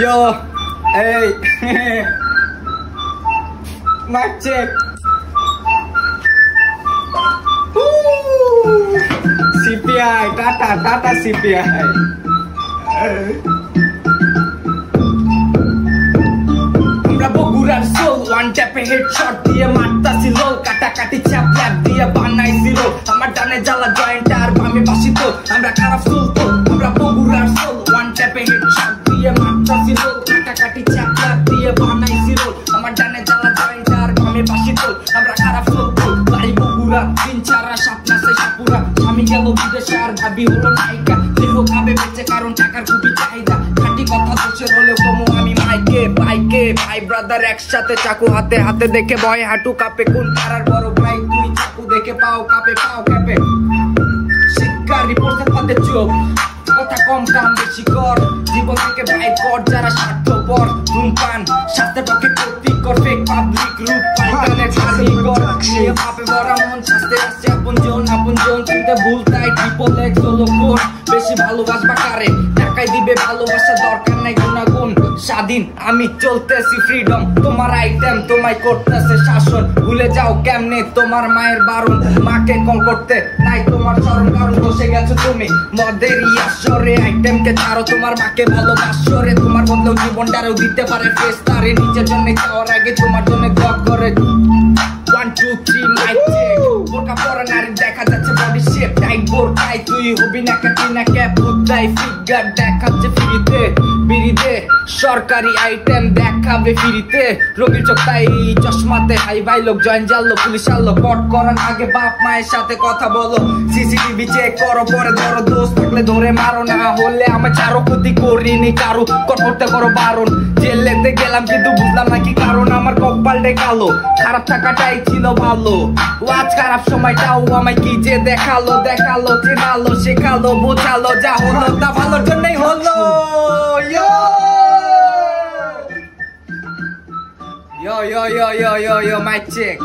Yo, hey, mic check. CPI, Tata CPI. আমরা বগুড়ার soul one ট্যাপে headshot দিয়ে মারতাছি লোল কাটাকাটি চ্যাপ ল্যাপ দিয়ে বানাইছিল আমার ডানে জ্বালা জয়েন্ট আর বামে বাসি তো আমরা খারাপ সোল তো আমরা বগুড়ার সোল ওয়ান ট্যাপে হেডশট দিয়ে মারতাছি লোল কাটাকাটি চ্যাপ ল্যাপ দিয়ে বানাইছিল আমার ডানে জ্বালা জয়েন্ট আর বামে বাসি তো আমরা খারাপ সোল তো বাড়ি বগুড়া দিন ছাড়া সাপনাসে সাপুরা আমি গেল বিদেশে আর ভাবি হলো নায়িকা দেহ খাবে বেঁচে কারণ টাকার খুবই চাহিদা খাঁটি কথা দোষের হলেও কমো আমি মাইকে বাইকে ভাই ব্রাদার একসাথে চাকু হাতে হাতে দেখে ভয় হাঁটু কাঁপে কোন পাড়ার বড় ভাই তুই চাকু দেখে পাও কাঁপে পাও কাঁপে শিক্ষার রিপোর্টের পথে চোখ কথা কম কাম বেশি কর জীবন থেকে ভাই কর যারা স্বার্থপর ধূমপান স্বাস্থ্যের পক্ষে ক্ষতিকর ফেক পাবলিক রূপ পাল্টানে খালিকর নিয়ে পাপে ভরা মন স্বাস্থ্যে আসছে আপন জন চিনতে ভুল তাই ট্রিপল এক্স হলো ফোর বেশি ভালোবাসবা কারে টাকাই দিবে ভালোবাসা দরকার নাই গুণাগুণ স্বাধীন আমি চলতেছি ফ্রিডম তোমার আইটেম তোমায় করতেছে শাসন ভুলে যাও কেমনে তোমার মায়ের বারণ মাকে কল করতে নাই তোমার স্মরণ কারণ বসে গেছো তুমি মদের ইয়াসরে আইটেমকে ছাড়ো তোমার মাকে ভালোবাসো রে তোমার বদলেও জীবনটারেও দিতে পারে ফেস তারে নিজের জন্য যাওয়ার আগে তোমার জন্য দোয়া করে 1 2 3 মাইক চেক বোরকা পরা নারী দেখা যাচ্ছে বডি শেপ টাইট বোরকাই তুই হবি না কাটিনা ক্যাপ উদ্দাই ফিগার দেখাচ্ছে ফ্রিতে বিড়িতে সরকারি আইটেম দেখাবে ফ্রিতে রোগীর চোখ তাই চশমাতে হাই ভাই লোক জয়েন জানলো পুলিশ আনলো পট করার আগে বাপ মায়ের সাথে কথা বলো সিসিটিভি চেক করো পরে ধরো দোষ থাকলে ধরে মারো না হলে আমার চারো ক্ষতি করিনি কারো করতে করো বারণ জেলেতে গেলাম কিন্তু বুঝলাম না কি কারণ আমার কপালটাই কালো খারাপ থাকাটাই ছিল ভালো ওয়াজ খারাপ সময়টাও আমায় কি যে দেখালো চেনালো শেখালো বোঝালো যা হলো তা ভালোর জন্যই হলো yo mic check